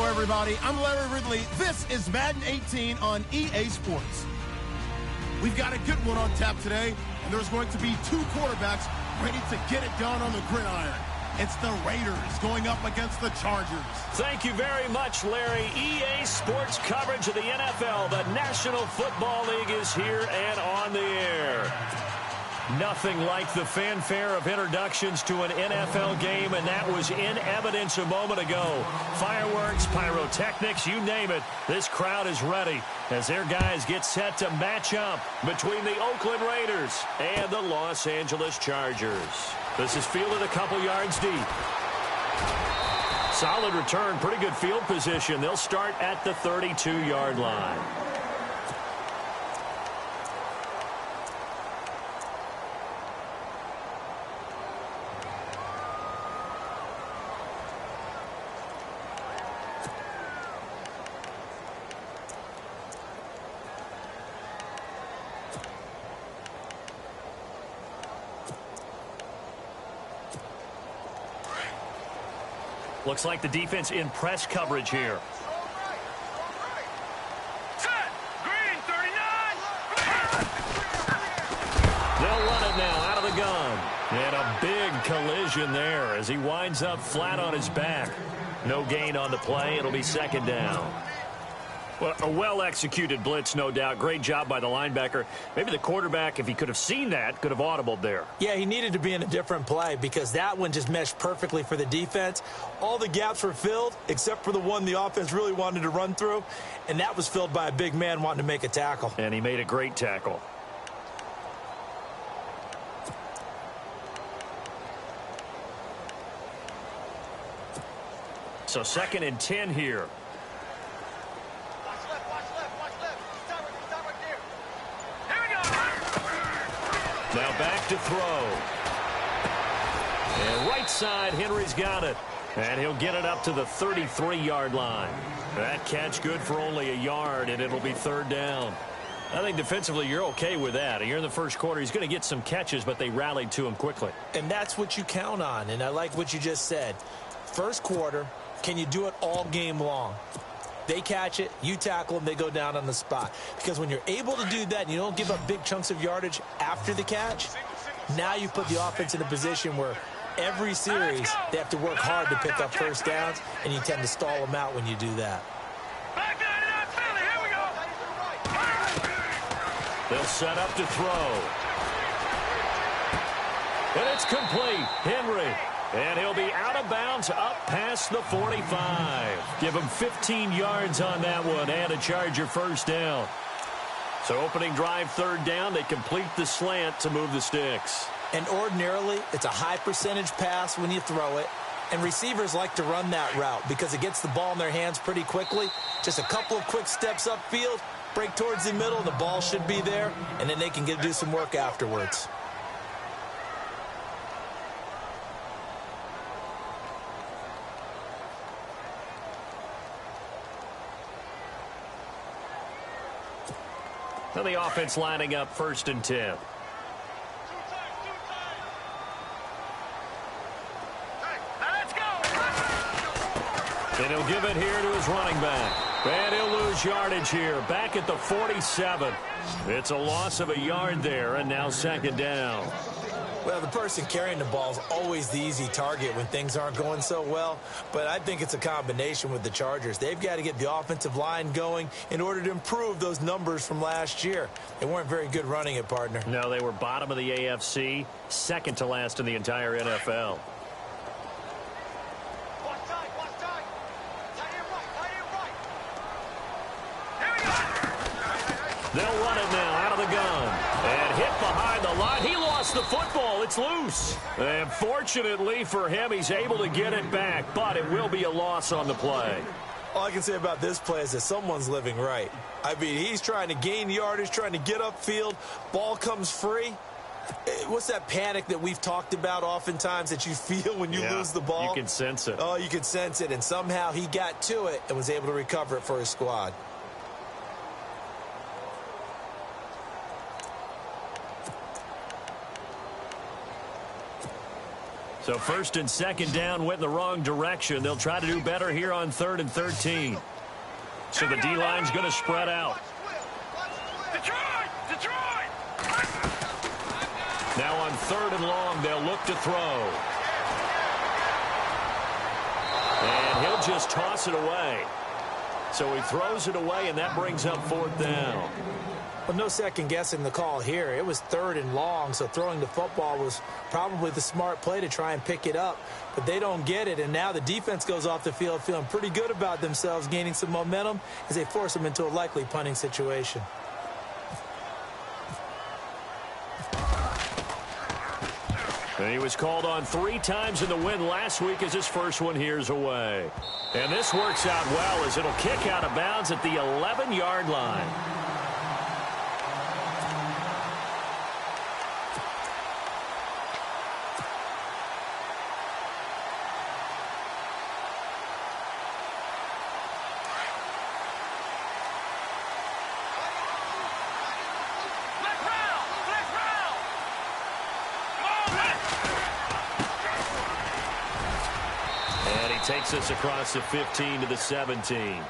everybody. I'm Larry Ridley. This is Madden 18 on EA Sports. We've got a good one on tap today, and there's going to be two quarterbacks ready to get it done on the gridiron. It's the Raiders going up against the Chargers. Thank you very much, Larry. EA Sports coverage of the NFL. The National Football League is here and on the air. Nothing like the fanfare of introductions to an NFL game, and that was in evidence a moment ago. Fireworks, pyrotechnics, you name it. This crowd is ready as their guys get set to match up between the Oakland Raiders and the Los Angeles Chargers. This is fielded a couple yards deep. Solid return, pretty good field position. They'll start at the 32-yard line. Looks like the defense in press coverage here. Set. Green, 39. They'll run it now out of the gun. And a big collision there as he winds up flat on his back. No gain on the play. It'll be second down. Well, a well-executed blitz, no doubt. Great job by the linebacker. Maybe the quarterback, if he could have seen that, could have audibled there. Yeah, he needed to be in a different play because that one just meshed perfectly for the defense. All the gaps were filled except for the one the offense really wanted to run through, and that was filled by a big man wanting to make a tackle. And he made a great tackle. So 2nd and 10 here. Now back to throw. And right side, Henry's got it. And he'll get it up to the 33-yard line. That catch good for only a yard, and it'll be third down. I think defensively you're okay with that. Here in the first quarter, he's going to get some catches, but they rallied to him quickly. And that's what you count on, and I like what you just said. First quarter, can you do it all game long? They catch it, you tackle them, they go down on the spot. Because when you're able to do that and you don't give up big chunks of yardage after the catch, now you put the offense in a position where every series they have to work hard to pick up first downs, and you tend to stall them out when you do that. They'll set up to throw. And it's complete. Henry. And he'll be out of bounds up past the 45. Give him 15 yards on that one and a Charger first down. So opening drive third down, they complete the slant to move the sticks. And ordinarily, it's a high percentage pass when you throw it. And receivers like to run that route because it gets the ball in their hands pretty quickly. Just a couple of quick steps upfield, break towards the middle, the ball should be there, and then they can do some work afterwards. So the offense lining up 1st and 10. And he'll give it here to his running back. And he'll lose yardage here. Back at the 47. It's a loss of a yard there, and now second down. Well, the person carrying the ball is always the easy target when things aren't going so well. But I think it's a combination with the Chargers. They've got to get the offensive line going in order to improve those numbers from last year. They weren't very good running it, partner. No, they were bottom of the AFC, second to last in the entire NFL. They'll run it now out of the gun. And hit behind the line. He lost the football. It's loose. And fortunately for him, he's able to get it back. But it will be a loss on the play. All I can say about this play is that someone's living right. I mean, he's trying to gain yardage, trying to get upfield. Ball comes free. What's that panic that we've talked about oftentimes that you feel when you lose the ball? You can sense it. Oh, you can sense it. And somehow he got to it and was able to recover it for his squad. So first and second down went in the wrong direction. They'll try to do better here on 3rd and 13. So the D-line's going to spread out. Detroit! Now on 3rd and long, they'll look to throw. And he'll just toss it away. So he throws it away, and that brings up 4th down. Well, no second guessing the call here. It was 3rd and long, so throwing the football was probably the smart play to try and pick it up. But they don't get it, and now the defense goes off the field feeling pretty good about themselves, gaining some momentum as they force them into a likely punting situation. And he was called on 3 times in the win last week as his first one here's away. And this works out well as it'll kick out of bounds at the 11-yard line. Takes us across the 15 to the 17.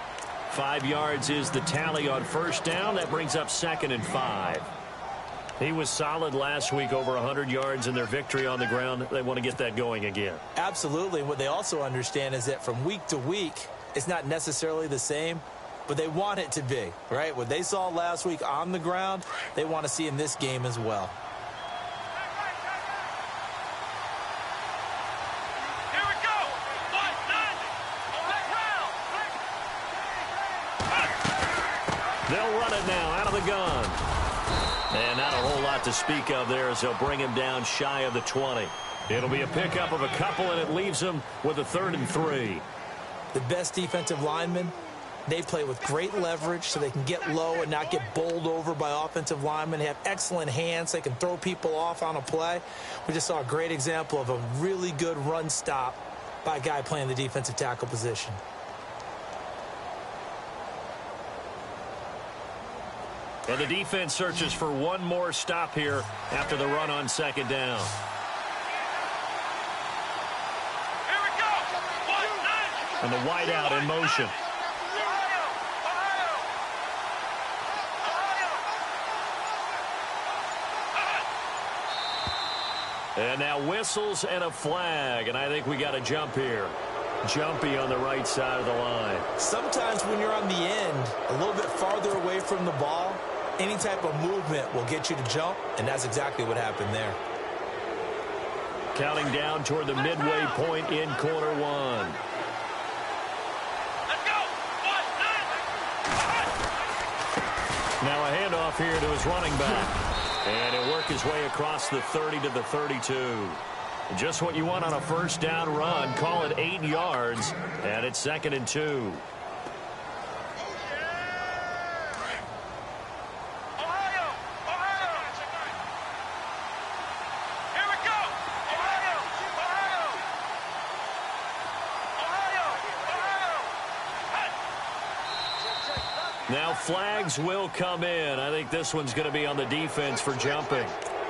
5 yards is the tally on first down. That brings up 2nd and 5. He was solid last week, over 100 yards in their victory on the ground. They want to get that going again. Absolutely. What they also understand is that from week to week, it's not necessarily the same, but they want it to be, right? What they saw last week on the ground, they want to see in this game as well. They'll run it now out of the gun. And not a whole lot to speak of there as they'll bring him down shy of the 20. It'll be a pickup of a couple, and it leaves them with a 3rd and 3. The best defensive linemen, they play with great leverage so they can get low and not get bowled over by offensive linemen. They have excellent hands. They can throw people off on a play. We just saw a great example of a really good run stop by a guy playing the defensive tackle position. And the defense searches for one more stop here after the run on 2nd down. Here we go. And the wideout in motion. And now whistles and a flag, and I think we got a jump here. Jumpy on the right side of the line. Sometimes when you're on the end, a little bit farther away from the ball, any type of movement will get you to jump, and that's exactly what happened there. Counting down toward the midway point in quarter 1. Let's go. 1, 9. Now a handoff here to his running back. And he'll work his way across the 30 to the 32. Just what you want on a first down run. Call it 8 yards, and it's 2nd and 2. Now flags will come in. I think this one's going to be on the defense for jumping.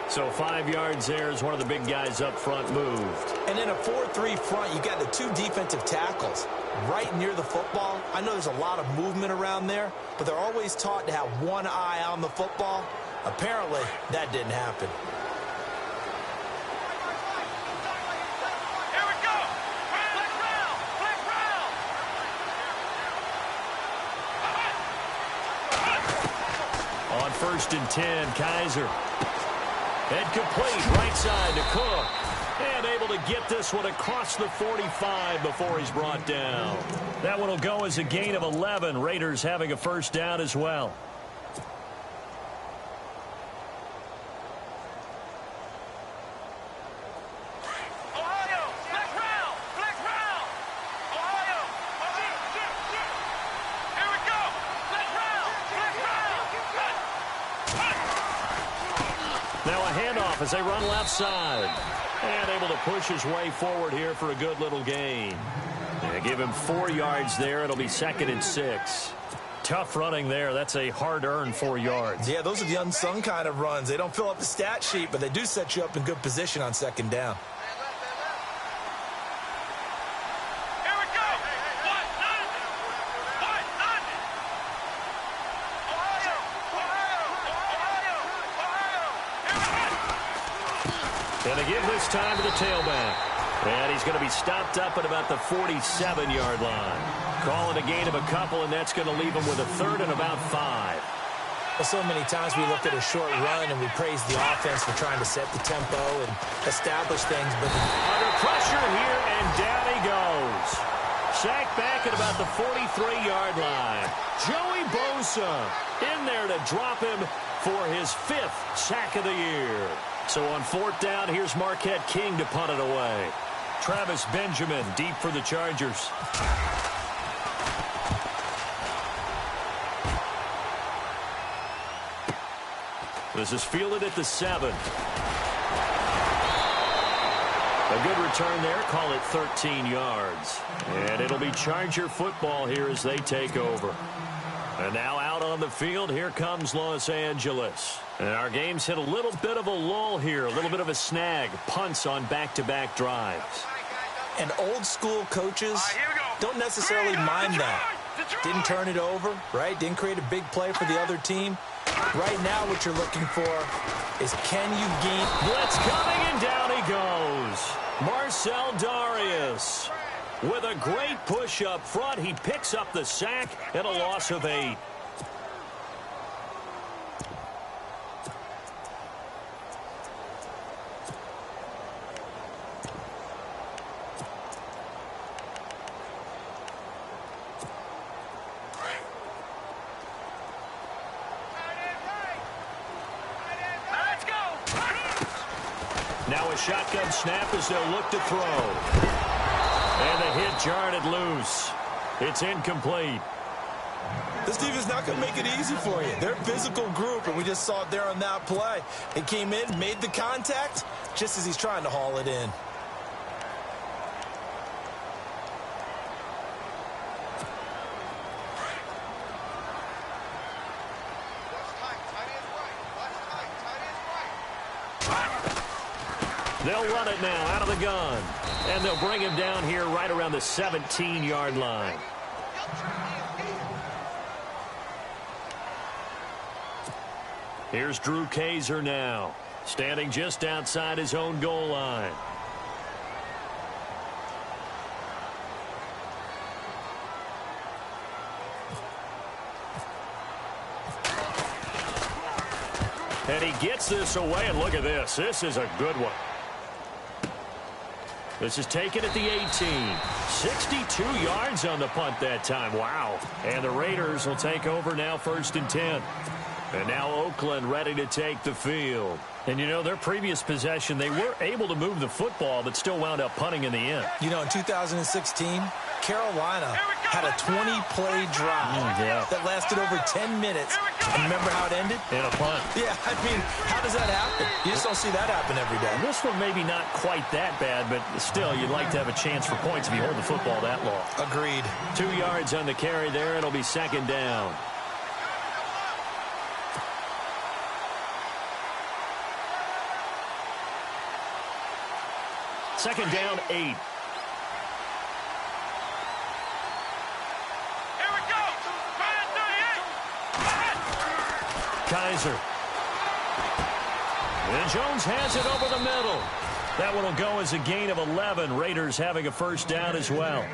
So 5 yards there as one of the big guys up front moved. And in a 4-3 front, you got the 2 defensive tackles right near the football. I know there's a lot of movement around there, but they're always taught to have one eye on the football. Apparently, that didn't happen. Here we go. Flag round. On 1st and 10, Kaiser. And complete, right side to Cook. And able to get this one across the 45 before he's brought down. That one will go as a gain of 11. Raiders having a first down as well. Ohio, flag round. Ohio. Here we go. Flag round. Now a handoff as they run left side. And able to push his way forward here for a good little gain. They give him 4 yards there. It'll be 2nd and 6. Tough running there. That's a hard-earned 4 yards. Yeah, those are the unsung kind of runs. They don't fill up the stat sheet, but they do set you up in good position on 2nd down. And they give this time to the tailback. And he's going to be stopped up at about the 47-yard line. Calling a gain of a couple, and that's going to leave him with a third and about 5. Well, so many times we look at a short run and we praise the offense for trying to set the tempo and establish things. But under pressure here, and down he goes. Sacked back at about the 43-yard line. Joey Bosa in there to drop him for his 5th sack of the year. So on 4th down, here's Marquette King to punt it away. Travis Benjamin deep for the Chargers. This is fielded at the 7. A good return there. Call it 13 yards. And it'll be Charger football here as they take over. And now out on the field, here comes Los Angeles. And our game's hit a little bit of a lull here, a little bit of a snag. Punts on back-to-back drives. And old-school coaches don't necessarily mind that. Didn't turn it over, right? Didn't create a big play for the other team. Right now what you're looking for is can you gain... Blitz coming, and down he goes. Marcel Darius with a great push up front. He picks up the sack and a loss of 8. Now a shotgun snap as they'll look to throw. And the hit jarred it loose. It's incomplete. This defense is not going to make it easy for you. They're a physical group, and we just saw it there on that play. He came in, made the contact, just as he's trying to haul it in. They'll run it now out of the gun. And they'll bring him down here right around the 17-yard line. Here's Drew Kaiser now, standing just outside his own goal line. And he gets this away, and look at this. This is a good one. This is taken at the 18. 62 yards on the punt that time. Wow. And the Raiders will take over now, 1st and 10. And now Oakland ready to take the field. And, you know, their previous possession, they were able to move the football, but still wound up punting in the end. You know, in 2016, Carolina had a 20-play drive that lasted over 10 minutes. And remember how it ended? In a punt. Yeah, I mean, how does that happen? You just don't see that happen every day. This one maybe not quite that bad, but still, you'd like to have a chance for points if you hold the football that long. Agreed. 2 yards on the carry there. It'll be 2nd down. Second down, 8. Here we go. 38. Kaiser. And Jones has it over the middle. That one will go as a gain of 11. Raiders having a 1st down as well.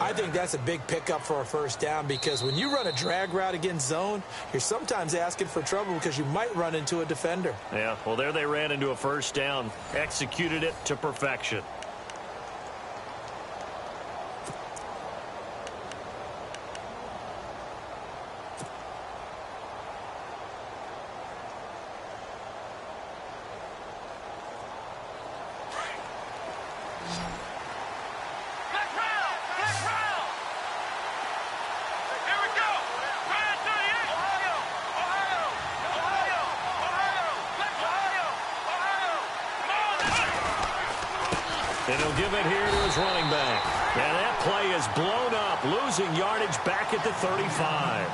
I think that's a big pickup for a 1st down because when you run a drag route against zone, you're sometimes asking for trouble because you might run into a defender. Yeah, well, there they ran into a 1st down. Executed it to perfection. And he'll give it here to his running back. And that play is blown up, losing yardage back at the 35.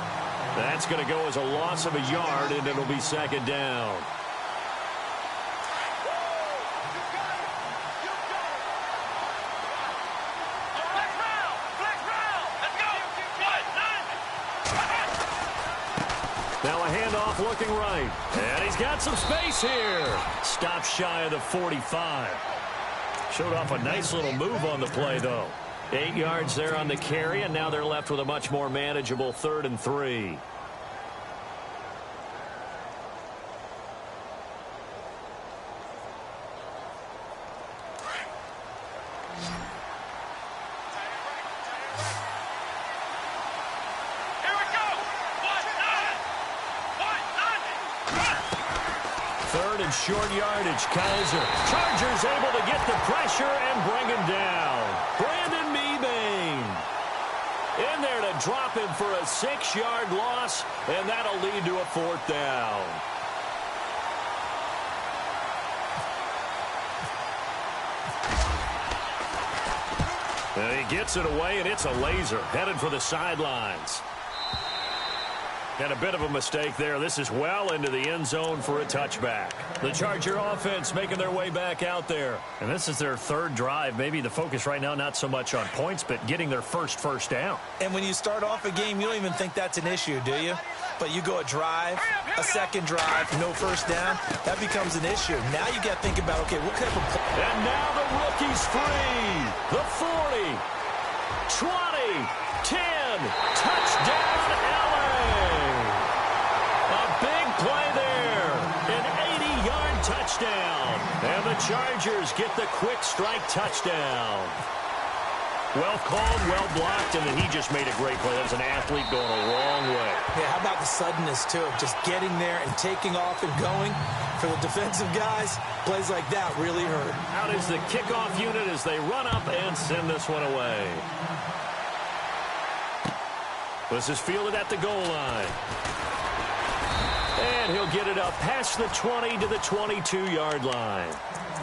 That's going to go as a loss of a yard, and it'll be 2nd down. Now a handoff looking right. And he's got some space here. Stop shy of the 45. Showed off a nice little move on the play, though. 8 yards there on the carry, and now they're left with a much more manageable 3rd and 3. Short yardage, Kaiser. Chargers able to get the pressure and bring him down. Brandon Mebane in there to drop him for a 6-yard loss, and that'll lead to a 4th down. And he gets it away, and it's a laser headed for the sidelines. And a bit of a mistake there. This is well into the end zone for a touchback. The Charger offense making their way back out there. And this is their 3rd drive. Maybe the focus right now not so much on points, but getting their first down. And when you start off a game, you don't even think that's an issue, do you? But you go a drive, a 2nd drive, no first down, that becomes an issue. Now you got to think about, okay, what type of play? And now the rookie's free. The 40, 20, 10, touchdown LA. A big play there. An 80-yard touchdown. And the Chargers get the quick strike touchdown. Well called, well blocked, and then he just made a great play. That was an athlete going a long way. Yeah, how about the suddenness, too, of just getting there and taking off and going. For the defensive guys, plays like that really hurt. Out is the kickoff unit as they run up and send this one away. This is fielded at the goal line. And he'll get it up past the 20 to the 22-yard line.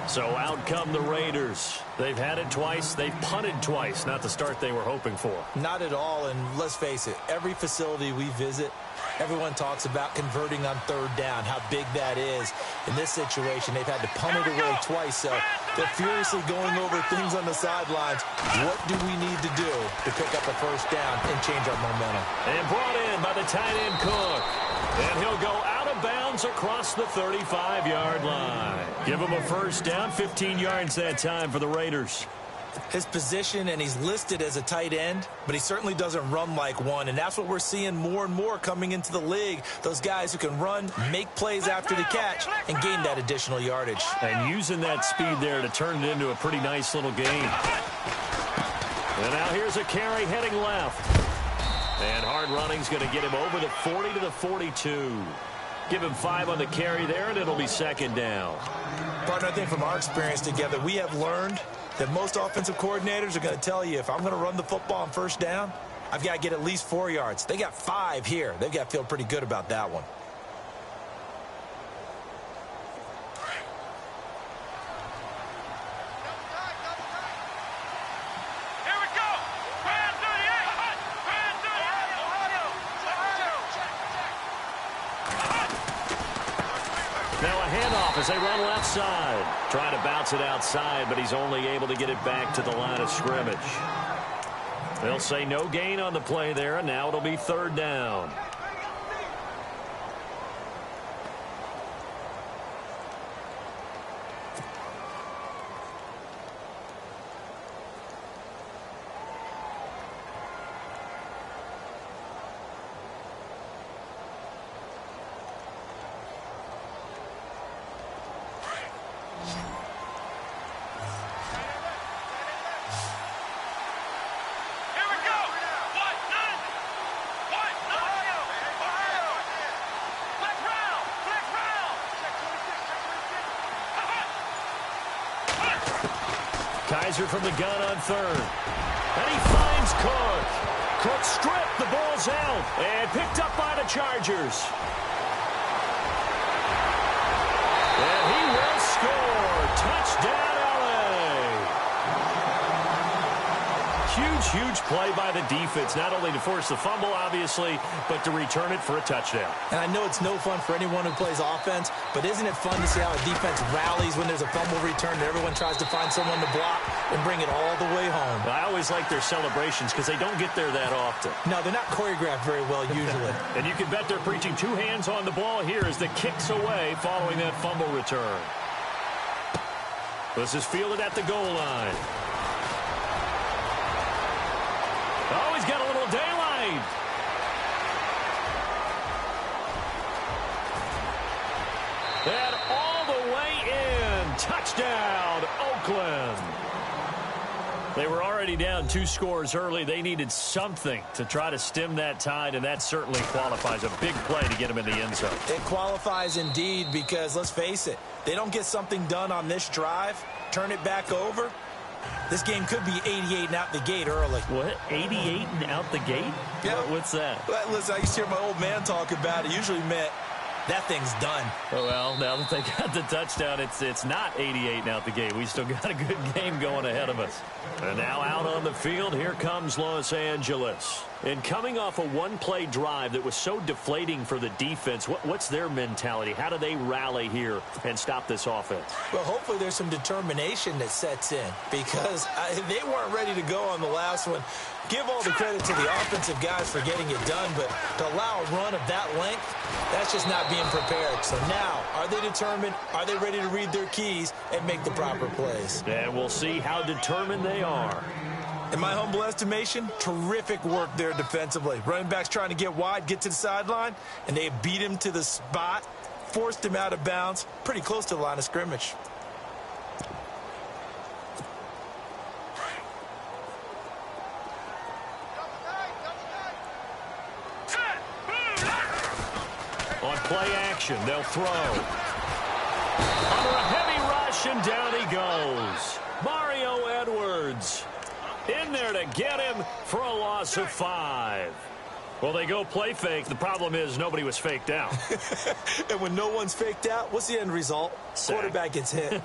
So out come the Raiders. They've had it twice. They've punted twice. Not the start they were hoping for. Not at all, and let's face it, every facility we visit, everyone talks about converting on 3rd down, how big that is. In this situation, they've had to punt it away twice, so they're furiously going over things on the sidelines. What do we need to do to pick up a first down and change our momentum? And brought in by the tight end Cook. And he'll go out of bounds across the 35-yard line. Give him a first down, 15 yards that time for the Raiders. His position, and he's listed as a tight end, but he certainly doesn't run like one, and that's what we're seeing more and more coming into the league. Those guys who can run, make plays after the catch, and gain that additional yardage. And using that speed there to turn it into a pretty nice little gain. And now here's a carry heading left. And hard running's going to get him over the 40 to the 42. Give him 5 on the carry there, and it'll be 2nd down. Partner, I think from our experience together, we have learned that most offensive coordinators are going to tell you, if I'm going to run the football on first down, I've got to get at least 4 yards. They got 5 here. They've got to feel pretty good about that one. As they run left side. Trying to bounce it outside, but he's only able to get it back to the line of scrimmage. They'll say no gain on the play there, and now it'll be 3rd down. Kaiser from the gun on 3rd. And he finds Cook. Cook stripped. The ball's out. And picked up by the Chargers. And he will score. Touchdown, LA. Huge play by the defense, not only to force the fumble, obviously, but to return it for a touchdown. And I know it's no fun for anyone who plays offense, but isn't it fun to see how a defense rallies when there's a fumble return and everyone tries to find someone to block and bring it all the way home? I always like their celebrations because they don't get there that often. No, they're not choreographed very well usually. And you can bet they're preaching two hands on the ball here as the kick's away following that fumble return. This is fielded at the goal line. Oh, he's got a little daylight. And all the way in. Touchdown, Oakland. They were already down 2 scores early. They needed something to try to stem that tide, and that certainly qualifies. A big play to get them in the end zone. It qualifies indeed because, let's face it, they don't get something done on this drive, turn it back over, this game could be 88 and out the gate early. What? 88 and out the gate? Yeah. What's that? Well, listen, I used to hear my old man talk about it. Usually meant that thing's done. Well, now that they got the touchdown, it's not 88 and out the gate. We still got a good game going ahead of us. And now out on the field, here comes Los Angeles. And coming off a one-play drive that was so deflating for the defense, what's their mentality? How do they rally here and stop this offense? Well, hopefully there's some determination that sets in because they weren't ready to go on the last one. Give all the credit to the offensive guys for getting it done, but to allow a run of that length, that's just not being prepared. So now, are they determined? Are they ready to read their keys and make the proper plays? And we'll see how determined they are. In my humble estimation, terrific work there defensively. Running backs trying to get wide, get to the sideline, and they beat him to the spot, forced him out of bounds, pretty close to the line of scrimmage. On play action, they'll throw. Under a heavy rush, and down he goes. Mario Edwards in there to get him for a loss of 5. Well, they go play fake. The problem is nobody was faked out. And when no one's faked out, what's the end result? Sack. Quarterback gets hit.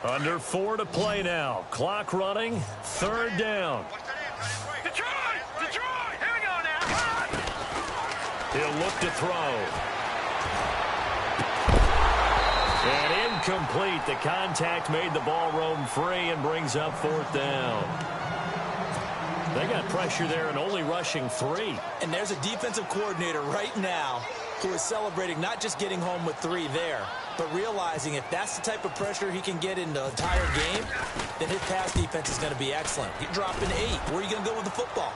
Under 4 to play now. Clock running. 3rd down. Detroit! Here we go now! He'll look to throw. And incomplete. The contact made the ball roam free and brings up 4th down. They got pressure there and only rushing 3. And there's a defensive coordinator right now who is celebrating not just getting home with 3 there, but realizing if that's the type of pressure he can get in the entire game, then his pass defense is going to be excellent. You're dropping 8. Where are you going to go with the football?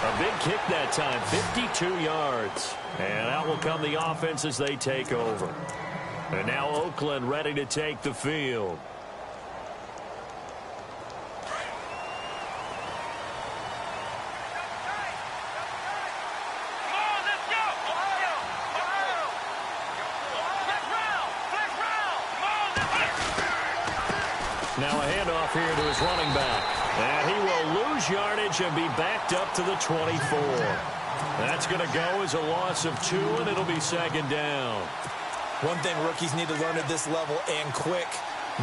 A big kick that time, 52 yards. And out will come the offense as they take over. And now Oakland ready to take the field. Now a handoff here to his running back. And he will lose yardage and be backed up to the 24. That's going to go as a loss of 2, and it'll be 2nd down. One thing rookies need to learn at this level, and quick,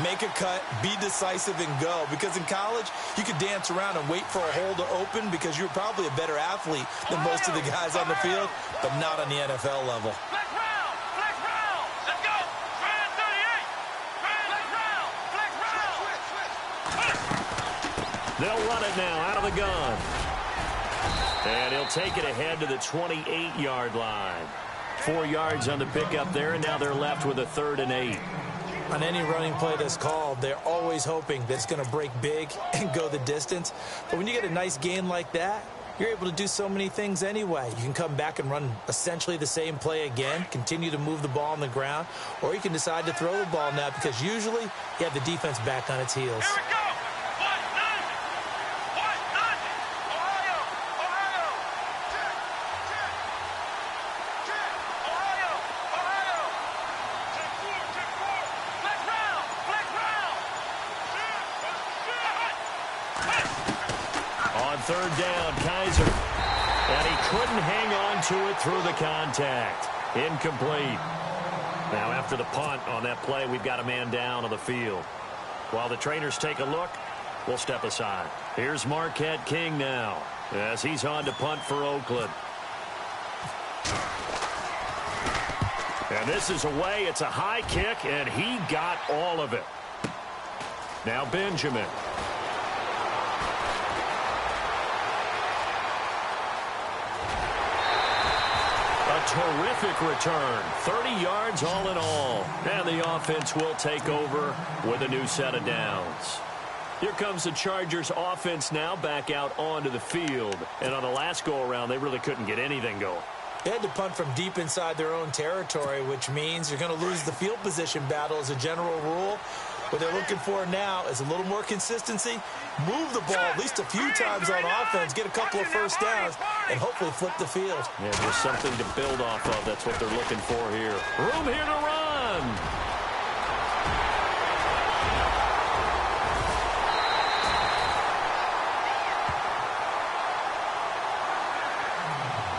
make a cut, be decisive, and go. Because in college, you could dance around and wait for a hole to open because you're probably a better athlete than most of the guys on the field, but not on the NFL level. They'll run it now out of the gun. And he'll take it ahead to the 28-yard line. 4 yards on the pickup there, and now they're left with a 3rd and 8. On any running play that's called, they're always hoping that it's going to break big and go the distance. But when you get a nice gain like that, you're able to do so many things anyway. You can come back and run essentially the same play again, continue to move the ball on the ground, or you can decide to throw the ball now because usually you have the defense back on its heels. Here we go! On 3rd down, Kaiser. And he couldn't hang on to it through the contact. Incomplete. Now after the punt on that play, we've got a man down on the field. While the trainers take a look, we'll step aside. Here's Marquette King now as he's on to punt for Oakland. And this is away. It's a high kick, and he got all of it. Now Benjamin. A terrific return. 30 yards all in all. And the offense will take over with a new set of downs. Here comes the Chargers offense now back out onto the field. And on the last go-around, they really couldn't get anything going. They had to punt from deep inside their own territory, which means you're going to lose the field position battle as a general rule. What they're looking for now is a little more consistency, move the ball at least a few times on offense, get a couple of first downs, and hopefully flip the field. Yeah, there's something to build off of. That's what they're looking for here. Room here to run.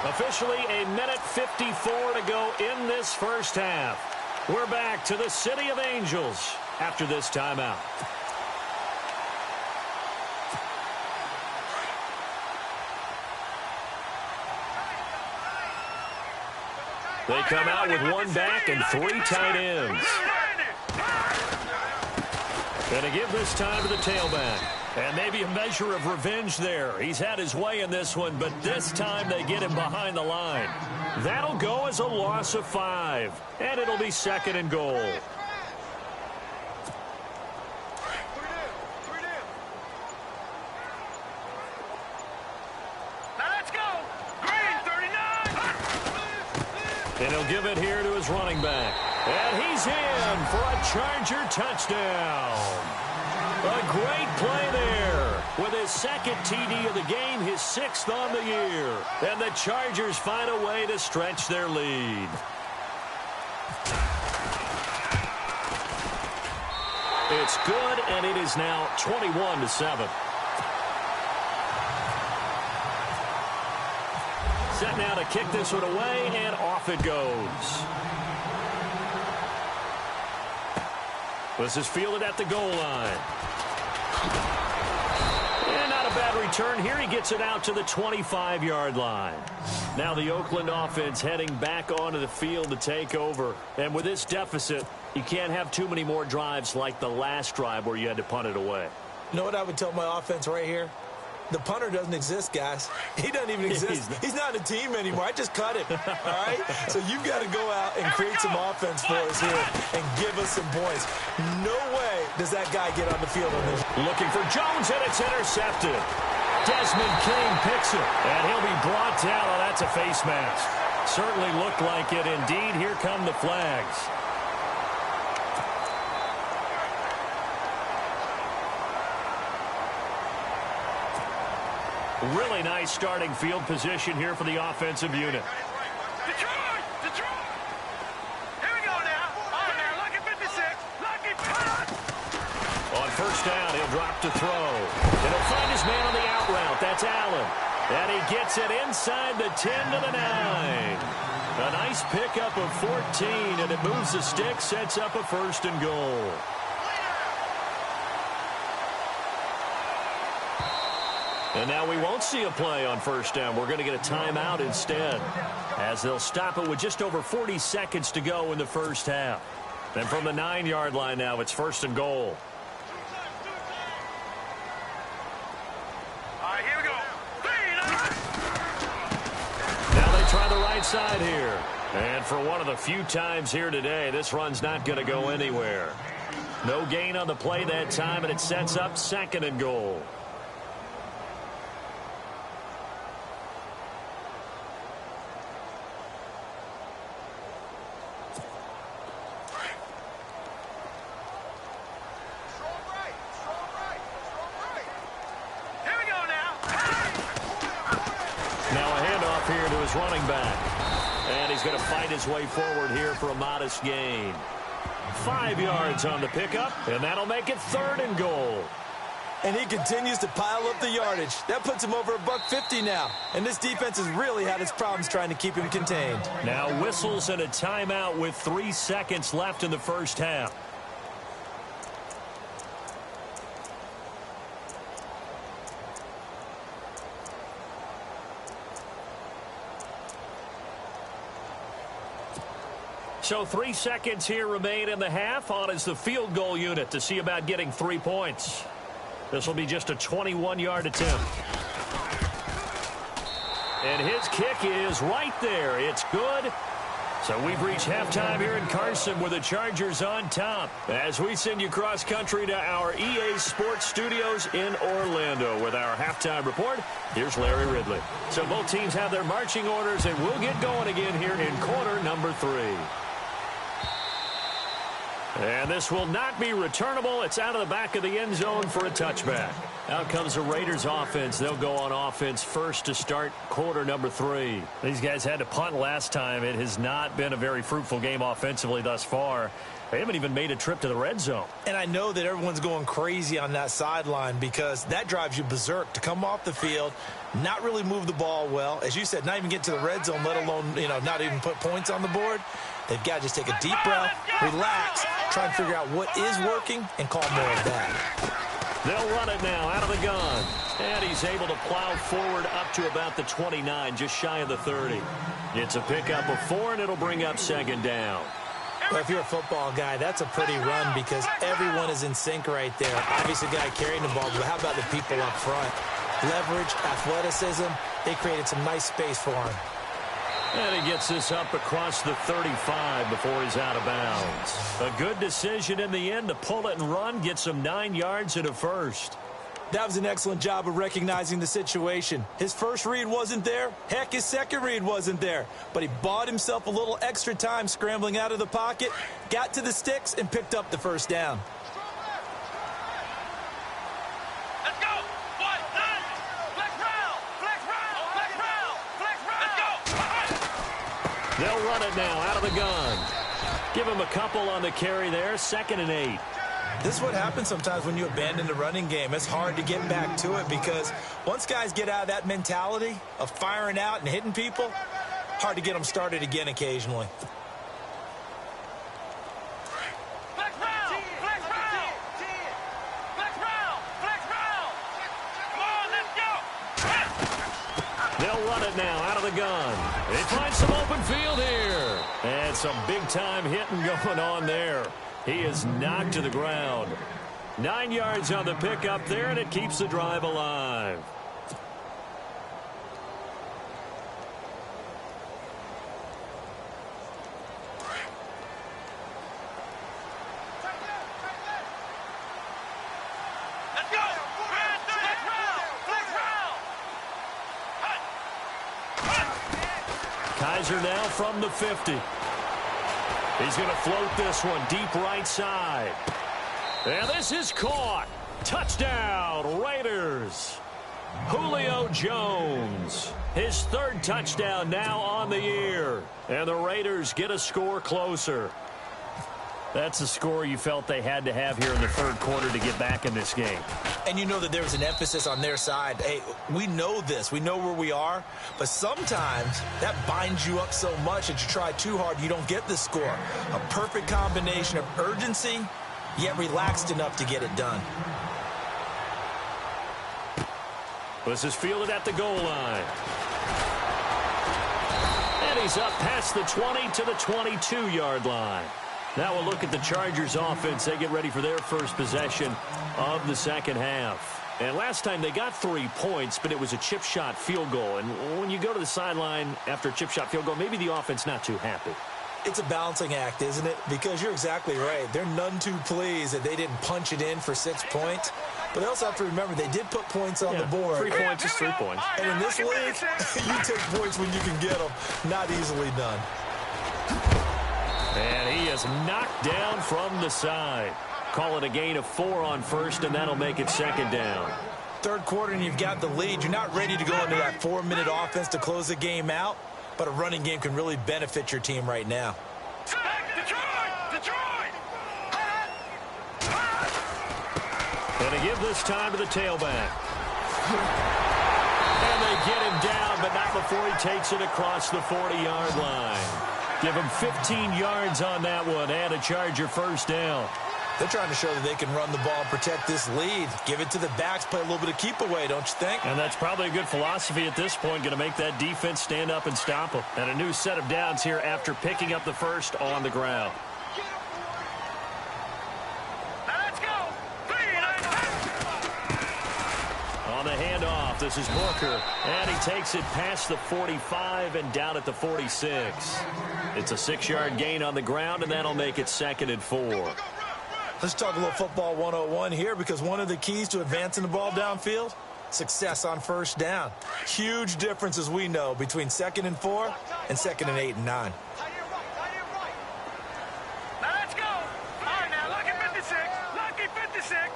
Officially a minute 54 to go in this first half. We're back to the City of Angels after this timeout. They come out with one back and three tight ends. Gonna give this time to the tailback. And maybe a measure of revenge there. He's had his way in this one, but this time they get him behind the line. That'll go as a loss of 5. And it'll be 2nd and goal. Now let's go. Green 39. And he'll give it here to his running back. And he's in for a Charger touchdown. A great play there. With his 2nd TD of the game, his 6th on the year. And the Chargers find a way to stretch their lead. It's good, and it is now 21-7. Set now to kick this one away, and off it goes. This is fielded at the goal line. And not a bad return here. He gets it out to the 25-yard line. Now the Oakland offense heading back onto the field to take over. And with this deficit, you can't have too many more drives like the last drive where you had to punt it away. You know what I would tell my offense right here? The punter doesn't exist, guys. He doesn't even exist. He's not in a team anymore. I just cut him, all right? So you've got to go out and create some offense for us here and give us some points. No way does that guy get on the field on this. Looking for Jones, and it's intercepted. Desmond King picks it, and he'll be brought down. Oh, that's a face mask. Certainly looked like it. Indeed, here come the flags. Really nice starting field position here for the offensive unit. Detroit! Detroit! Here we go now. Oh, now, lucky 56. Lucky punt. On first down, he'll drop to throw. And he'll find his man on the out route. That's Allen. And he gets it inside the 10 to the 9. A nice pickup of 14, and it moves the stick, sets up a 1st and goal. And now we won't see a play on first down. We're going to get a timeout instead, as they'll stop it with just over 40 seconds to go in the first half. And from the 9-yard line now, it's 1st and goal. All right, here we go. Now they try the right side here. And for one of the few times here today, this run's not going to go anywhere. No gain on the play that time, and it sets up 2nd and goal. Running back. And he's going to fight his way forward here for a modest gain. 5 yards on the pickup, and that'll make it 3rd and goal. And he continues to pile up the yardage. That puts him over $150 now. And this defense has really had its problems trying to keep him contained. Now whistles and a timeout with 3 seconds left in the first half. So 3 seconds here remain in the half. On is the field goal unit to see about getting 3 points. This will be just a 21-yard attempt. And his kick is right there. It's good. So we've reached halftime here in Carson with the Chargers on top. As we send you cross-country to our EA Sports Studios in Orlando with our halftime report, here's Larry Ridley. So both teams have their marching orders, and we'll get going again here in quarter number 3. And this will not be returnable. It's out of the back of the end zone for a touchback. Out comes the Raiders offense. They'll go on offense first to start quarter number 3. These guys had to punt last time. It has not been a very fruitful game offensively thus far. They haven't even made a trip to the red zone. And I know that everyone's going crazy on that sideline because that drives you berserk to come off the field, not really move the ball well. As you said, not even get to the red zone, let alone, not even put points on the board. They've got to just take a deep breath, relax, try and figure out what is working, and call more of that. They'll run it now out of the gun. And he's able to plow forward up to about the 29, just shy of the 30. It's a pickup of 4, and it'll bring up second down. Well, if you're a football guy, that's a pretty run because everyone is in sync right there. Obviously, the guy carrying the ball, but how about the people up front? Leverage, athleticism, they created some nice space for him. And he gets this up across the 35 before he's out of bounds. A good decision in the end to pull it and run, gets him 9 yards and a first. That was an excellent job of recognizing the situation. His first read wasn't there. Heck, his second read wasn't there. But he bought himself a little extra time scrambling out of the pocket, got to the sticks, and picked up the first down. Let's go. One, nine. Flex round. Flex round. Flex round. Flex round. Let's go. They'll run it now out of the gun. Give him a couple on the carry there. 2nd and 8. This is what happens sometimes when you abandon the running game. It's hard to get back to it because once guys get out of that mentality of firing out and hitting people, hard to get them started again occasionally. Flex round. Flex round. Flex round. Flex round. Come on, let's go. They'll run it now out of the gun. They find some open field here. And some big-time hitting going on there. He is knocked to the ground. 9 yards on the pickup there, and it keeps the drive alive. Let's go. Flex round. Flex round. Kaiser now from the 50. He's going to float this one deep right side. And this is caught. Touchdown, Raiders. Julio Jones. His 3rd touchdown now on the year. And the Raiders get a score closer. That's a score you felt they had to have here in the 3rd quarter to get back in this game. And you know that there was an emphasis on their side. Hey, we know this. We know where we are. But sometimes that binds you up so much that you try too hard, you don't get the score. A perfect combination of urgency, yet relaxed enough to get it done. This is fielded at the goal line. And he's up past the 20 to the 22-yard line. Now we'll look at the Chargers offense. They get ready for their first possession of the second half. And last time they got 3 points, but it was a chip shot field goal. And when you go to the sideline after a chip shot field goal, maybe the offense not too happy. It's a balancing act, isn't it? Because you're exactly right. They're none too pleased that they didn't punch it in for 6 points. But they also have to remember they did put points on the board. 3 points is 3 points. And in this league, you take points when you can get them. Not easily done. And he is knocked down from the side. Call it a gain of 4 on first, and that'll make it 2nd down. 3rd quarter, and you've got the lead. You're not ready to go into that 4-minute offense to close the game out, but a running game can really benefit your team right now. Detroit! Detroit! And they give this time to the tailback. And they get him down, but not before he takes it across the 40-yard line. Give him 15 yards on that one and a Charger first down. They're trying to show that they can run the ball and protect this lead. Give it to the backs, play a little bit of keep away, don't you think? And that's probably a good philosophy at this point, going to make that defense stand up and stop them. And a new set of downs here after picking up the first on the ground. Let's go. On the handoff, this is Booker. And he takes it past the 45 and down at the 46. It's a 6-yard gain on the ground, and that'll make it 2nd and 4. Let's talk a little football 101 here, because one of the keys to advancing the ball downfield, success on first down. Huge difference, as we know, between 2nd and 4 and 2nd and 8 and 9. Now let's go. All right, now, lucky 56. Lucky 56.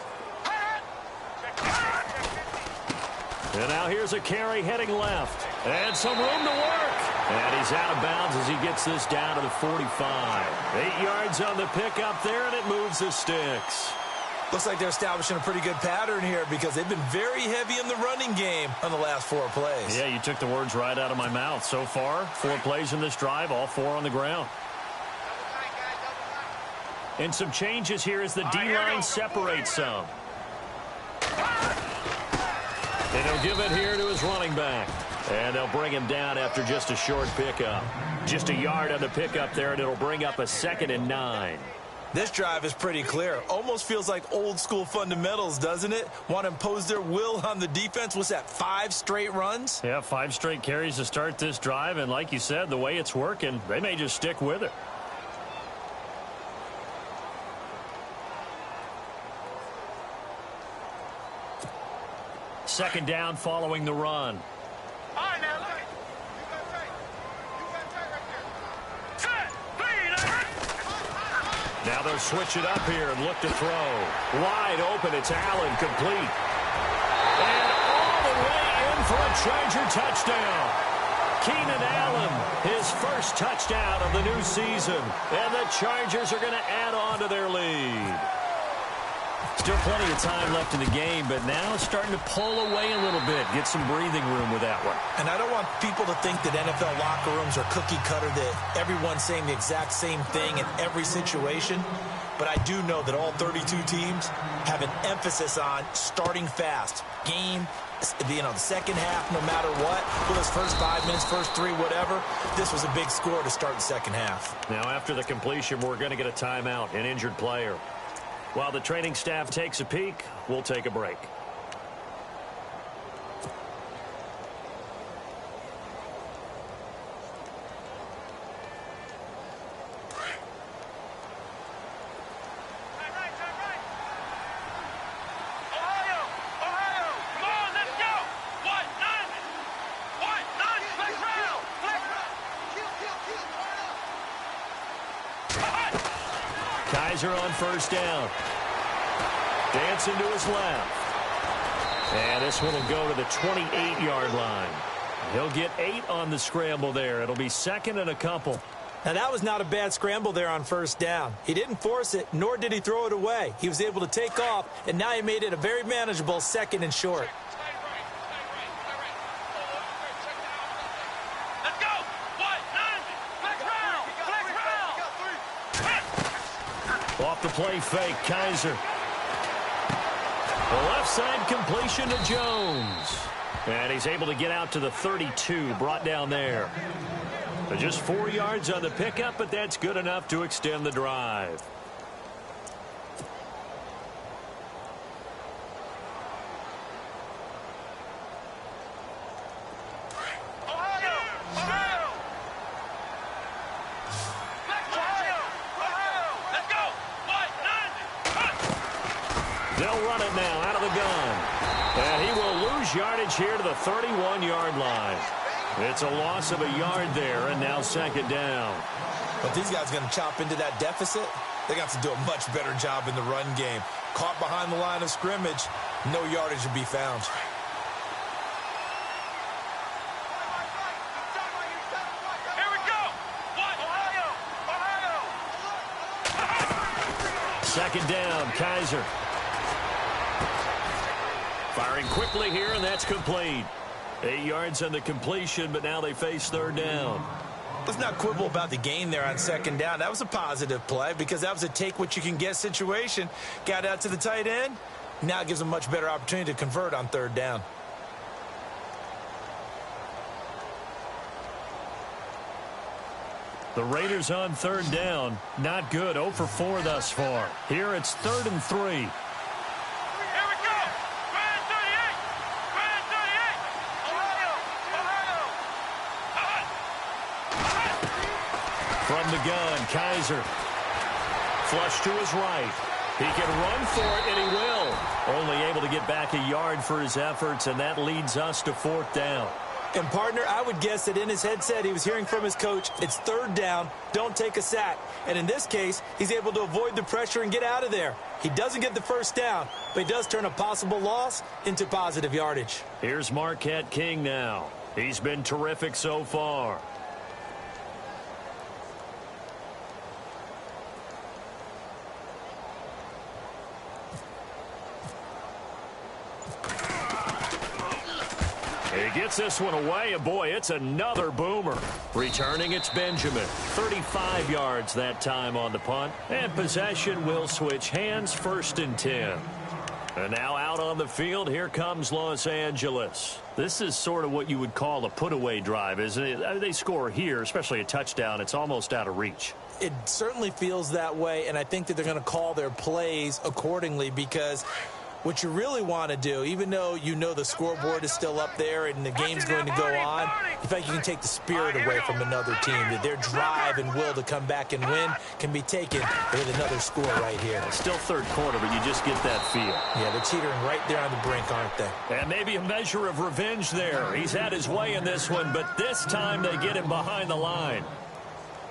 And now here's a carry heading left. And some room to work. And he's out of bounds as he gets this down to the 45. 8 yards on the pickup there, and it moves the sticks. Looks like they're establishing a pretty good pattern here, because they've been very heavy in the running game on the last 4 plays. Yeah, you took the words right out of my mouth. So far, 4 plays in this drive, all 4 on the ground. And some changes here as the D-line separates some. And he'll give it here to his running back. And they'll bring him down after just a short pickup. Just a yard on the pickup there, and it'll bring up a 2nd and 9. This drive is pretty clear. Almost feels like old-school fundamentals, doesn't it? Want to impose their will on the defense. What's that, 5 straight runs? Yeah, 5 straight carries to start this drive. And like you said, the way it's working, they may just stick with it. Second down following the run. All right, now, look. Now they'll switch it up here and look to throw. Wide open, it's Allen, complete. And all the way in for a Charger touchdown. Keenan Allen, his first touchdown of the new season. And the Chargers are going to add on to their lead. Still plenty of time left in the game, but now it's starting to pull away a little bit. Get some breathing room with that one. And I don't want people to think that NFL locker rooms are cookie cutter, that everyone's saying the exact same thing in every situation. But I do know that all 32 teams have an emphasis on starting fast. Game, the second half, no matter what, for those first 5 minutes, first 3, whatever, this was a big score to start the second half. Now after the completion, we're going to get a timeout, an injured player. While the training staff takes a peek, we'll take a break. Kaiser on first down. Dancing to his left. And this one will go to the 28-yard line. He'll get 8 on the scramble there. It'll be 2nd and a couple. Now, that was not a bad scramble there on first down. He didn't force it, nor did he throw it away. He was able to take off, and now he made it a very manageable 2nd and short. Off the play fake, Kaiser. The left side completion to Jones. And he's able to get out to the 32, brought down there. Just 4 yards on the pickup, but that's good enough to extend the drive. They'll run it now out of the gun. And he will lose yardage here to the 31-yard line. It's a loss of a yard there, and now 2nd down. But these guys are going to chop into that deficit. They got to do a much better job in the run game. Caught behind the line of scrimmage, no yardage to be found. Here we go. Ohio. 2nd down, Kaiser. Firing quickly here, and that's complete. 8 yards on the completion, but now they face third down. Let's not quibble about the gain there on second down. That was a positive play because that was a take-what-you-can-get situation. Got out to the tight end. Now it gives them a much better opportunity to convert on third down. The Raiders on third down. Not good. 0 for 4 thus far. Here it's 3rd and 3. Here we go. Grand 38. Grand 38. Ohio. From the gun, Kaiser. Flush to his right. He can run for it, and he will. Only able to get back a yard for his efforts, and that leads us to 4th down. And, partner, I would guess that in his headset he was hearing from his coach, it's 3rd down, don't take a sack. And in this case, he's able to avoid the pressure and get out of there. He doesn't get the first down, but he does turn a possible loss into positive yardage. Here's Marquette King now. He's been terrific so far. He gets this one away, and boy, it's another boomer. Returning, it's Benjamin. 35 yards that time on the punt. And possession will switch hands, 1st and 10. And now out on the field, here comes Los Angeles. This is sort of what you would call a put-away drive, isn't it? I mean, they score here, especially a touchdown. It's almost out of reach. It certainly feels that way, and I think that they're going to call their plays accordingly because what you really want to do, even though you know the scoreboard is still up there and the game's going to go on, you think you can take the spirit away from another team, that their drive and will to come back and win can be taken with another score right here. It's still 3rd quarter, but you just get that feel. Yeah, they're teetering right there on the brink, aren't they? And maybe a measure of revenge there. He's had his way in this one, but this time they get him behind the line.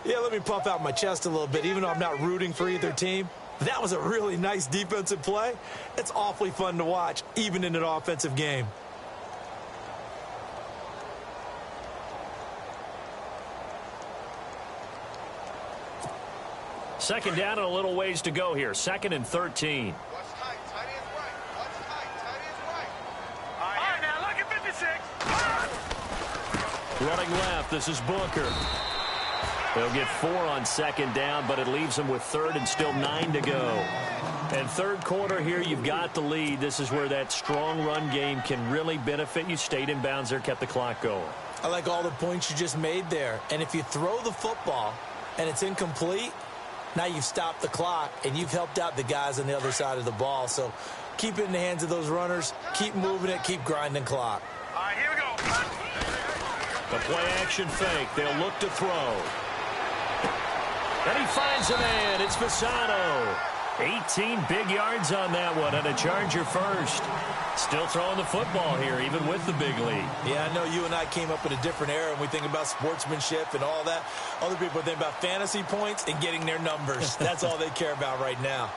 Yeah, let me puff out my chest a little bit, even though I'm not rooting for either team. That was a really nice defensive play. It's awfully fun to watch, even in an offensive game. Second down and a little ways to go here. 2nd and 13. Watch tight. Tight end's right. Watch tight. Tight end's right. All right, now look at 56. Running left, this is Booker. They'll get 4 on 2nd down, but it leaves them with 3rd and still 9 to go. And 3rd quarter here, you've got the lead. This is where that strong run game can really benefit you. Stayed in bounds there, kept the clock going. I like all the points you just made there. And if you throw the football and it's incomplete, now you've stopped the clock and you've helped out the guys on the other side of the ball. So keep it in the hands of those runners. Keep moving it. Keep grinding clock. All right, here we go. The play-action fake. They'll look to throw. And he finds a man. It's Fasano. 18 big yards on that one, and a Charger first. Still throwing the football here, even with the big lead. Yeah, I know you and I came up in a different era, and we think about sportsmanship and all that. Other people think about fantasy points and getting their numbers. That's all they care about right now.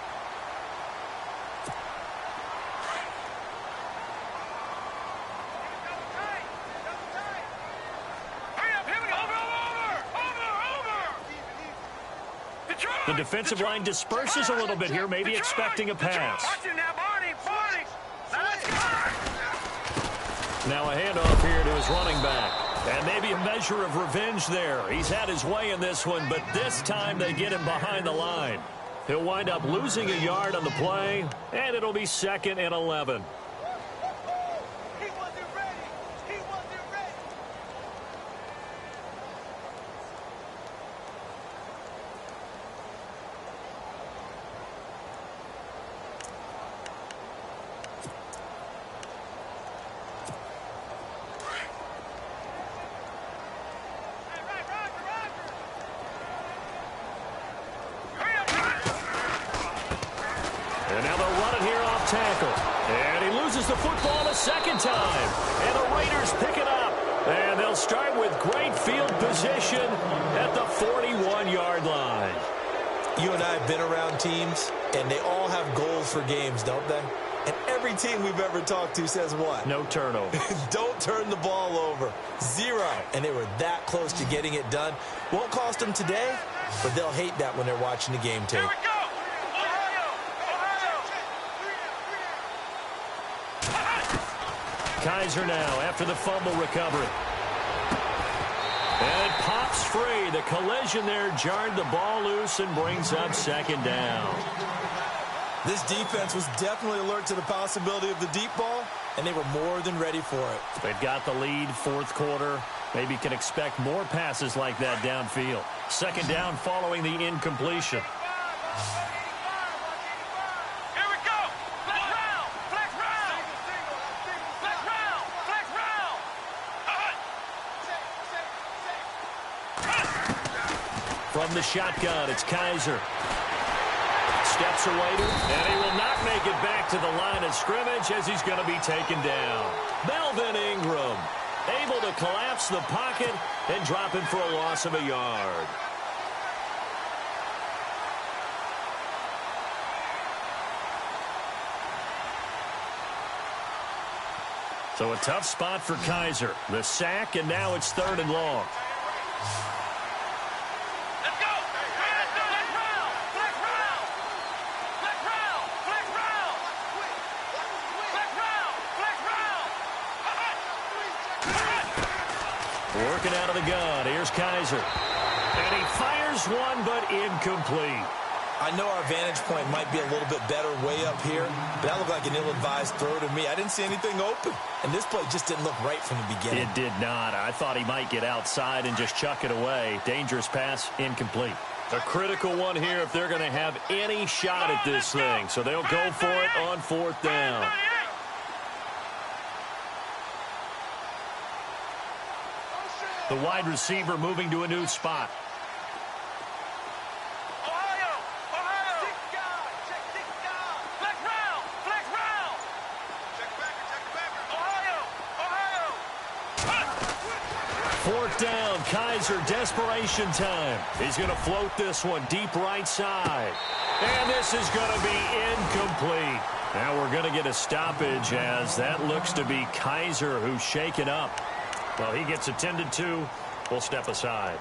The defensive line disperses a little bit here, maybe expecting a pass. Now a handoff here to his running back. And maybe a measure of revenge there. He's had his way in this one, but this time they get him behind the line. He'll wind up losing a yard on the play, and it'll be 2nd and 11. And now they'll run it here off tackle. And he loses the football a 2nd time. And the Raiders pick it up. And they'll start with great field position at the 41-yard line. You and I have been around teams, and they all have goals for games, don't they? And every team we've ever talked to says what? No turnover. Don't turn the ball over. 0. And they were that close to getting it done. Won't cost them today, but they'll hate that when they're watching the game tape. Here we go. Ohio. Kaiser now after the fumble recovery. And it pops free. The collision there jarred the ball loose and brings up second down. This defense was definitely alert to the possibility of the deep ball, and they were more than ready for it. They've got the lead, fourth quarter. Maybe can expect more passes like that downfield. Second down following the incompletion. Here we go. Flex round. Flex round. Flex round. Flex round. From the shotgun, it's Kaiser. Steps away to, and he will not make it back to the line of scrimmage as he's going to be taken down. Melvin Ingram able to collapse the pocket and drop him for a loss of a yard. So a tough spot for Kaiser. The sack, and now it's 3rd and long. Let's go. Flex round. Flex round. Flex round. Flex round. Flex round. Flex round. Working out of the gun. Here's Kaiser. And he fires one, but incomplete. I know our vantage point might be a little bit better way up here, but that looked like an ill-advised throw to me. I didn't see anything open, and this play just didn't look right from the beginning. It did not. I thought he might get outside and just chuck it away. Dangerous pass, incomplete. A critical one here if they're going to have any shot at this thing. So they'll go for it on 4th down. The wide receiver moving to a new spot. Fourth down, Kaiser, desperation time. He's going to float this one deep right side. And this is going to be incomplete. Now we're going to get a stoppage as that looks to be Kaiser who's shaken up. Well, he gets attended to. We'll step aside.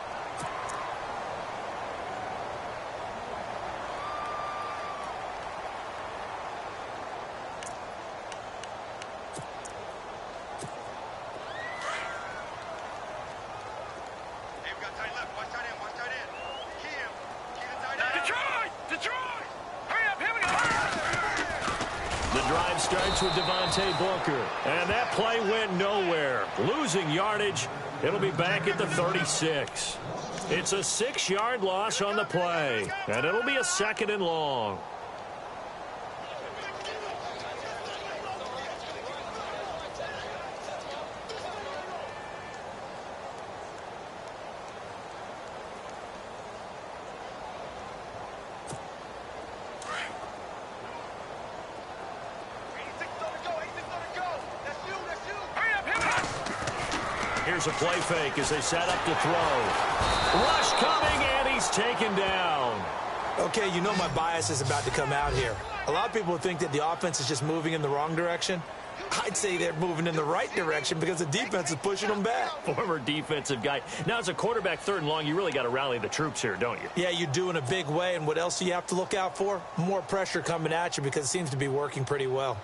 And that play went nowhere. Losing yardage. It'll be back at the 36. It's a 6-yard loss on the play. And it'll be a 2nd and long. Here's a play fake as they set up to throw. Rush coming, and he's taken down. Okay, you know my bias is about to come out here. A lot of people think that the offense is just moving in the wrong direction. I'd say they're moving in the right direction because the defense is pushing them back. Former defensive guy. Now, as a quarterback, 3rd and long, you really got to rally the troops here, don't you? Yeah, you do in a big way. And what else do you have to look out for? More pressure coming at you because it seems to be working pretty well.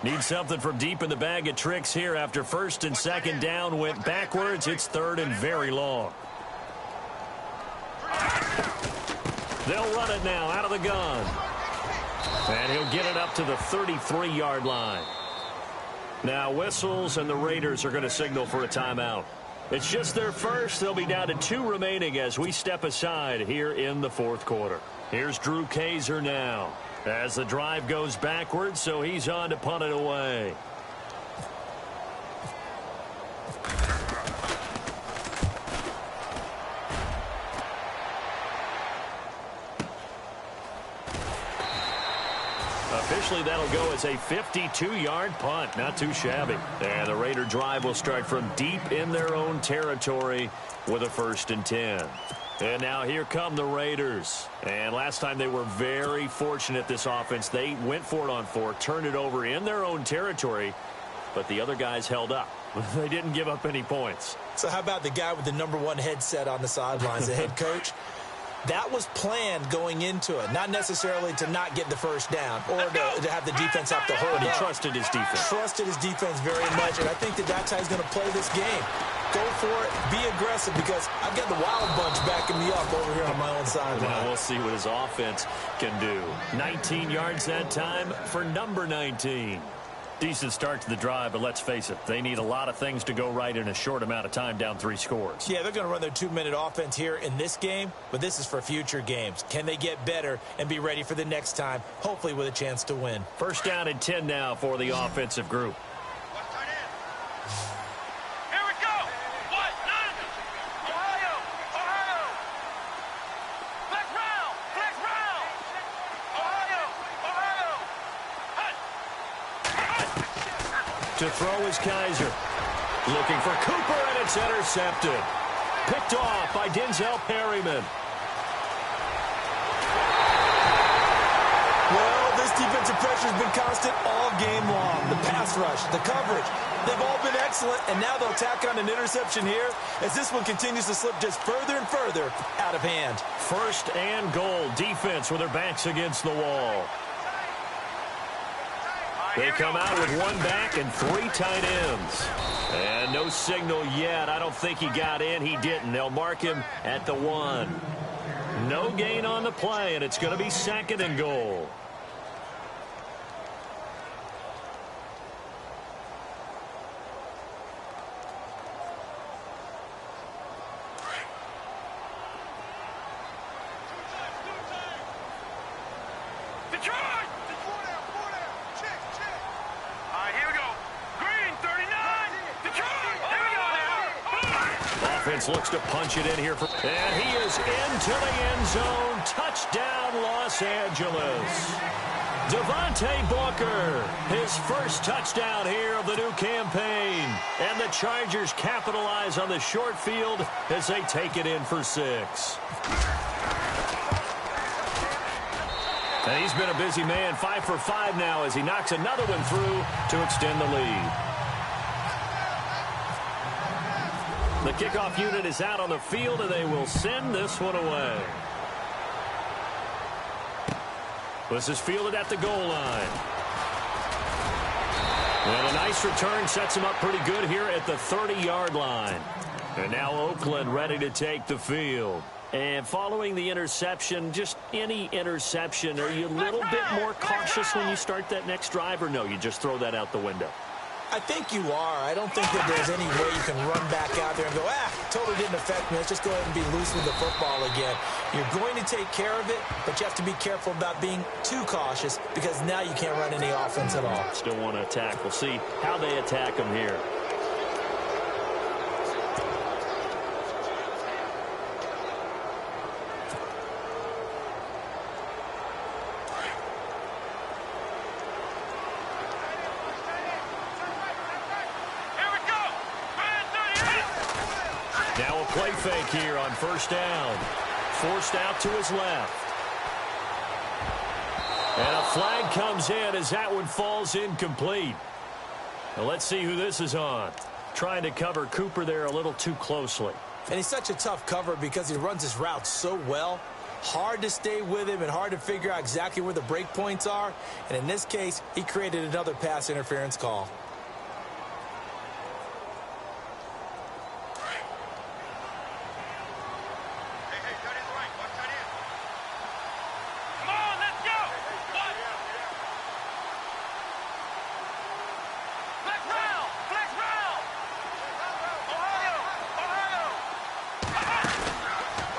Need something from deep in the bag of tricks here after 1st and 2nd down went backwards. It's 3rd and very long. They'll run it now out of the gun. And he'll get it up to the 33-yard line. Now whistles, and the Raiders are going to signal for a timeout. It's just their first. They'll be down to 2 remaining as we step aside here in the 4th quarter. Here's Drew Kaiser now as the drive goes backwards, so he's on to punt it away. Officially, that'll go as a 52-yard punt. Not too shabby. And the Raider drive will start from deep in their own territory with a 1st and 10. And now here come the Raiders. And last time they were very fortunate, this offense. They went for it on 4, turned it over in their own territory, but the other guys held up. They didn't give up any points. So how about the guy with the #1 headset on the sidelines, the head coach? That was planned going into it, not necessarily to not get the first down or to have the defense have to hold But he up. trusted his defense. Trusted his defense very much, and I think that's how he's going to play this game. Go for it, be aggressive, because I've got the Wild Bunch backing me up over here on my own sideline. Now we'll see what his offense can do. 19 yards that time for number 19. Decent start to the drive, but let's face it, they need a lot of things to go right in a short amount of time, down 3 scores. Yeah, they're going to run their 2-minute offense here in this game, but this is for future games. Can they get better and be ready for the next time, hopefully with a chance to win? First down and 10 now for the offensive group. Here we go. What? None. Ohio. Ohio. Flex round. Flex round. Ohio. Ohio. To throw is Kaiser. Looking for Cooper, and it's intercepted. Picked off by Denzel Perryman. Well, this defensive pressure has been constant all game long. The pass rush, the coverage, they've all been excellent, and now they'll tack on an interception here as this one continues to slip just further and further out of hand. First and goal. Defense with their backs against the wall. They come out with 1 back and 3 tight ends. And no signal yet. I don't think he got in. He didn't. They'll mark him at the 1. No gain on the play, and it's going to be 2nd and goal. Detroit. Check. All right, here we go. Green, 39. Detroit. Here we go now. Offense looks to punch it in here. And he is into the end zone. Touchdown, Los Angeles. Devontae Booker, his first touchdown here of the new campaign. And the Chargers capitalize on the short field as they take it in for 6. And he's been a busy man, 5 for 5 now as he knocks another one through to extend the lead. The kickoff unit is out on the field, and they will send this one away. This is fielded at the goal line. And a nice return sets him up pretty good here at the 30-yard line. And now Oakland ready to take the field. And following the interception, just any interception, are you a little bit more cautious when you start that next drive, or no, you just throw that out the window? I think you are. I don't think that there's any way you can run back out there and go, totally didn't affect me. Let's just go ahead and be loose with the football again. You're going to take care of it, but you have to be careful about being too cautious because now you can't run any offense at all. Still want to attack. We'll see how they attack them here. Now a play fake here on first down. Forced out to his left. And a flag comes in as that one falls incomplete. Now let's see who this is on. Trying to cover Cooper there a little too closely. And he's such a tough cover because he runs his route so well. Hard to stay with him and hard to figure out exactly where the break points are. And in this case, he created another pass interference call.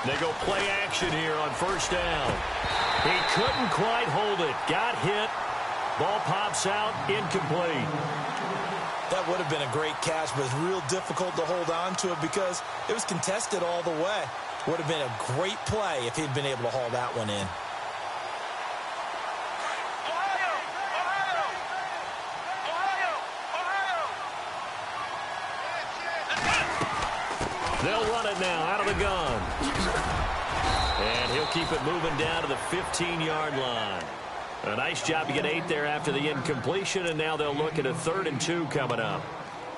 They go play action here on first down. He couldn't quite hold it. Got hit. Ball pops out. Incomplete. That would have been a great catch, but it's real difficult to hold on to it because it was contested all the way. Would have been a great play if he'd been able to haul that one in. They'll run it now out of the gun. And he'll keep it moving down to the 15-yard line. A nice job to get 8 there after the incompletion, and now they'll look at a 3rd and 2 coming up.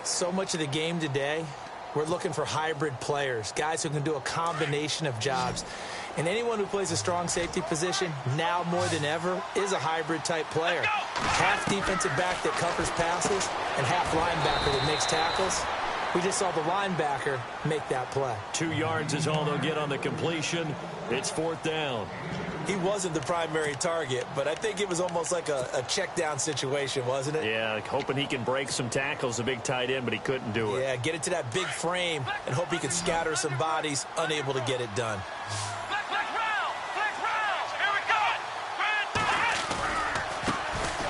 So much of the game today We're looking for hybrid players, guys who can do a combination of jobs. And anyone who plays a strong safety position, now more than ever, is a hybrid-type player. Half defensive back that covers passes and half linebacker that makes tackles. We just saw the linebacker make that play. 2 yards is all they'll get on the completion. It's 4th down. He wasn't the primary target, but I think it was almost like a check down situation, wasn't it? Yeah, hoping he can break some tackles, a big tight end, but he couldn't do it. Yeah, get it to that big frame and hope he could scatter some bodies, unable to get it done.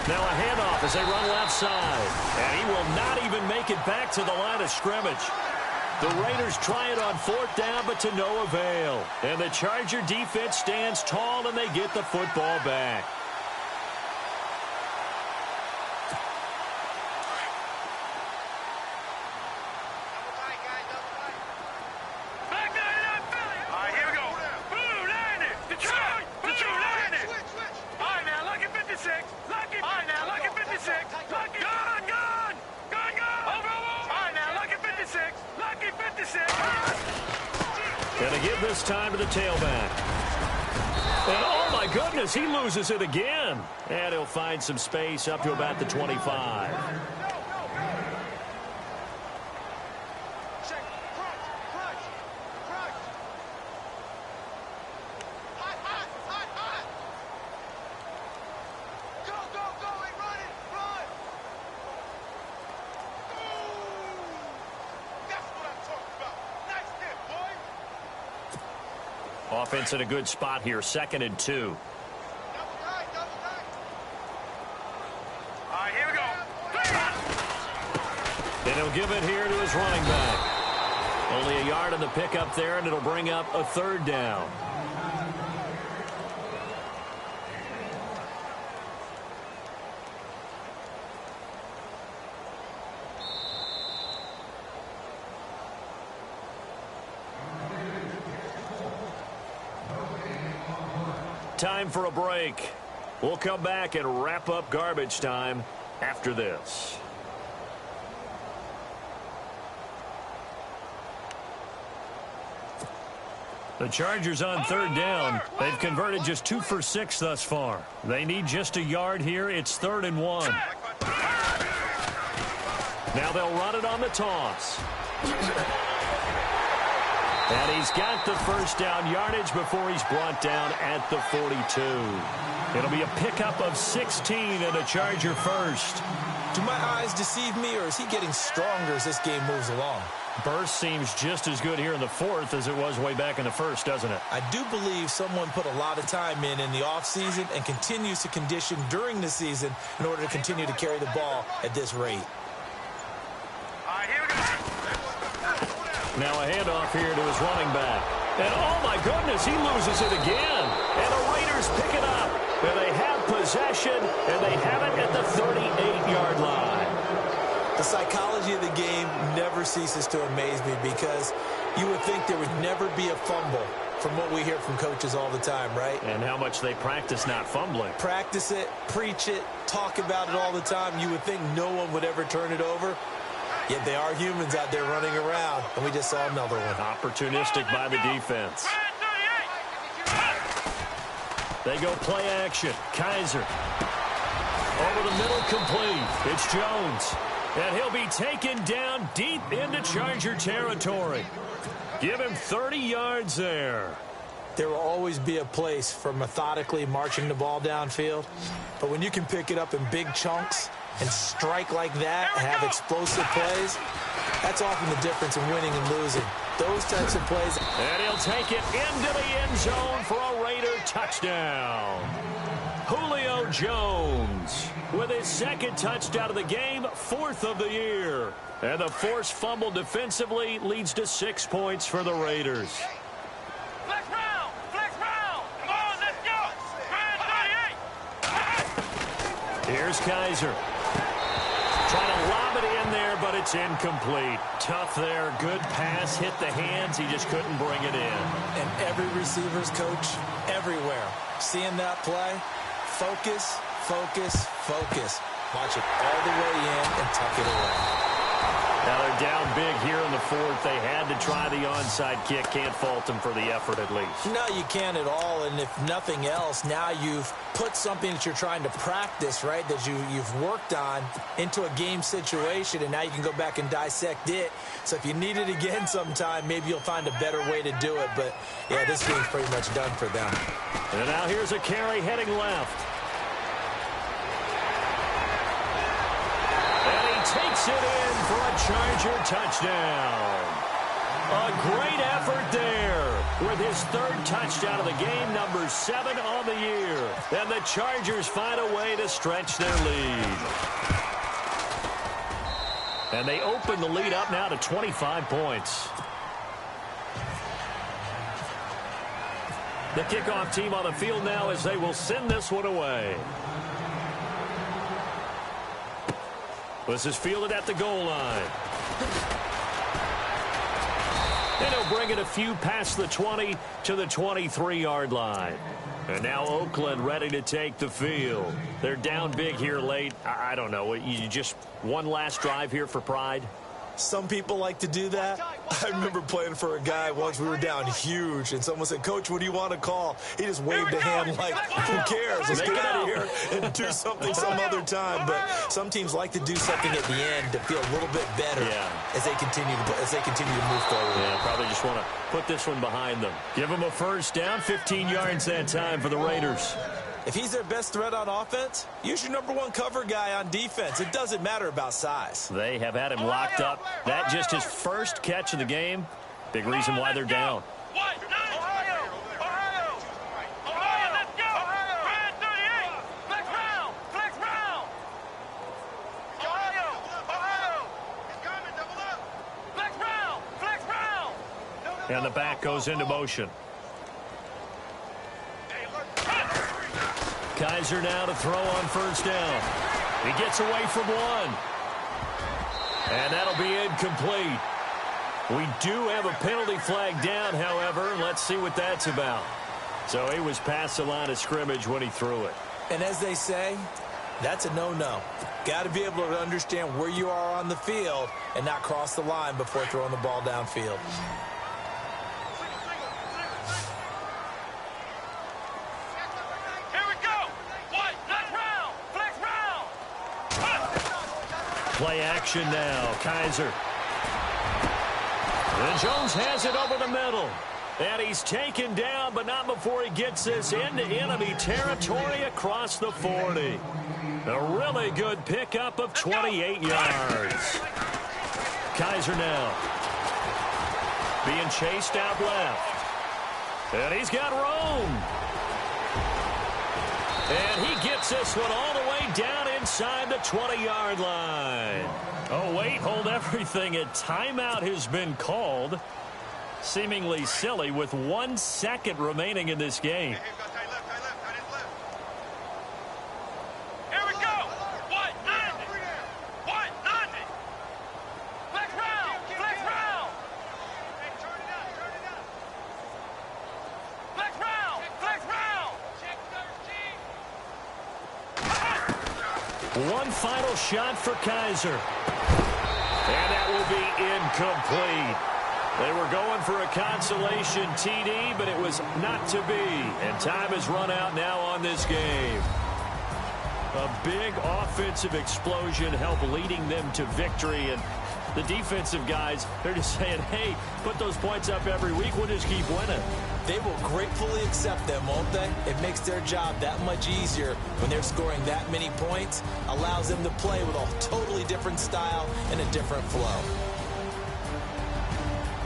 Now a handoff as they run left side. And he will not even make it back to the line of scrimmage. The Raiders try it on 4th down, but to no avail. And the Charger defense stands tall, and they get the football back. And they give this time to the tailback. And oh my goodness, he loses it again. And he'll find some space up to about the 25. Offense in a good spot here, 2nd and 2. All right, here we go. And he'll give it here to his running back. Only a yard on the pickup there, and it'll bring up a 3rd down. Time for a break. We'll come back and wrap up garbage time after this. The Chargers on 3rd down. They've converted just 2 for 6 thus far. They need just a yard here. It's 3rd and 1. Now they'll run it on the toss. And he's got the 1st down yardage before he's brought down at the 42. It'll be a pickup of 16 and a Charger first. Do my eyes deceive me, or is he getting stronger as this game moves along? Burst seems just as good here in the 4th as it was way back in the 1st, doesn't it? I do believe someone put a lot of time in the offseason and continues to condition during the season in order to continue to carry the ball at this rate. All right, here we go. Now a handoff here to his running back. And oh my goodness, he loses it again. And the Raiders pick it up. And they have possession, and they have it at the 38-yard line. The psychology of the game never ceases to amaze me, because you would think there would never be a fumble from what we hear from coaches all the time, right? And how much they practice not fumbling. Practice it, preach it, talk about it all the time. You would think no one would ever turn it over. Yet they are humans out there running around, and we just saw another one. Opportunistic by the defense. They go play action. Kaiser. Over the middle, complete. It's Jones. And he'll be taken down deep into Charger territory. Give him 30 yards there. There will always be a place for methodically marching the ball downfield. But when you can pick it up in big chunks and strike like that and have explosive plays, that's often the difference in winning and losing. Those types of plays. And he'll take it into the end zone for a Raider touchdown. Julio Jones with his 2nd touchdown of the game, 4th of the year. And the forced fumble defensively leads to 6 points for the Raiders. Flex round! Flex round! Come on, let's go! Grand 38! Here's Kaiser. Trying to lob it in there, but it's incomplete. Tough there. Good pass. Hit the hands. He just couldn't bring it in. And every receiver's coach everywhere, seeing that play, focus, focus, focus. Watch it all the way in and tuck it away. Now they're down big here in the fourth. They had to try the onside kick. Can't fault them for the effort at least. No, you can't at all. And if nothing else, now you've put something that you're trying to practice, right, that you've worked on into a game situation, and now you can go back and dissect it. So if you need it again sometime, maybe you'll find a better way to do it. But, yeah, this game's pretty much done for them. And now here's a carry heading left. And he takes it in for a Charger touchdown. A great effort there with his third touchdown of the game, number 7 on the year. And the Chargers find a way to stretch their lead. And they open the lead up now to 25 points. The kickoff team on the field now as they will send this one away. This is fielded at the goal line. And he'll bring it a few past the 20 to the 23-yard line. And now Oakland ready to take the field. They're down big here late. I don't know. You just one last drive here for pride? Some people like to do that. I remember playing for a guy once. We were down huge, and someone said, "Coach, what do you want to call?" He just waved a hand like, "Who cares? Let's get out of here and do something some other time." But some teams like to do something at the end to feel a little bit better as they continue to move forward. Yeah, probably just want to put this one behind them. Give them a first down, 15 yards that time for the Raiders. If he's their best threat on offense, use your number 1 cover guy on defense. It doesn't matter about size. They have had him locked up. That just his first catch of the game. Big reason why they're down. Ohio, let's go. Red 38. Flex round. Ohio. He's coming, double up. Flex round. And the back goes into motion. Kaiser now to throw on first down. He gets away from one. And that'll be incomplete. We do have a penalty flag down, however. Let's see what that's about. So he was past the line of scrimmage when he threw it. And as they say, that's a no-no. Got to be able to understand where you are on the field and not cross the line before throwing the ball downfield. Play action now. Kaiser. And Jones has it over the middle. And he's taken down, but not before he gets this into enemy territory across the 40. A really good pickup of 28 yards. Kaiser now. Being chased out left. And he's got room. And he gets this one all the way down inside the 20-yard line. Oh, wait, hold everything. A timeout has been called. Seemingly silly with 1 second remaining in this game. Here we go. What? 90. What? 90. Flex round. Flex round. Flex round. Flex round. One final shot for Kaiser. And that will be incomplete. They were going for a consolation TD, but it was not to be. And time has run out now on this game. A big offensive explosion helped leading them to victory. And the defensive guys, they're just saying, hey, put those points up every week. We'll just keep winning. They will gratefully accept them, won't they? It makes their job that much easier when they're scoring that many points. Allows them to play with a totally different style and a different flow.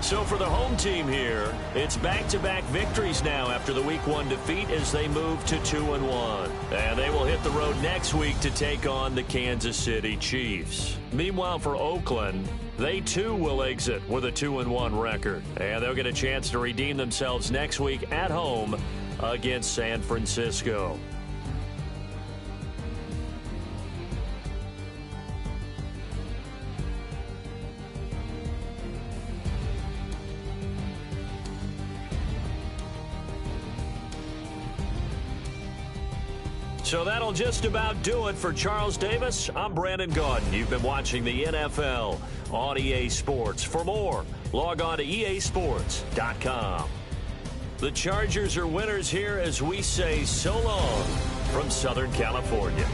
So for the home team here, it's back-to-back victories now after the Week 1 defeat as they move to 2-1. And they will hit the road next week to take on the Kansas City Chiefs. Meanwhile, for Oakland, they too will exit with a 2-1 record. And they'll get a chance to redeem themselves next week at home against San Francisco. So that'll just about do it for Charles Davis. I'm Brandon Gaudin. You've been watching the NFL on EA Sports. For more, log on to easports.com. The Chargers are winners here as we say so long from Southern California.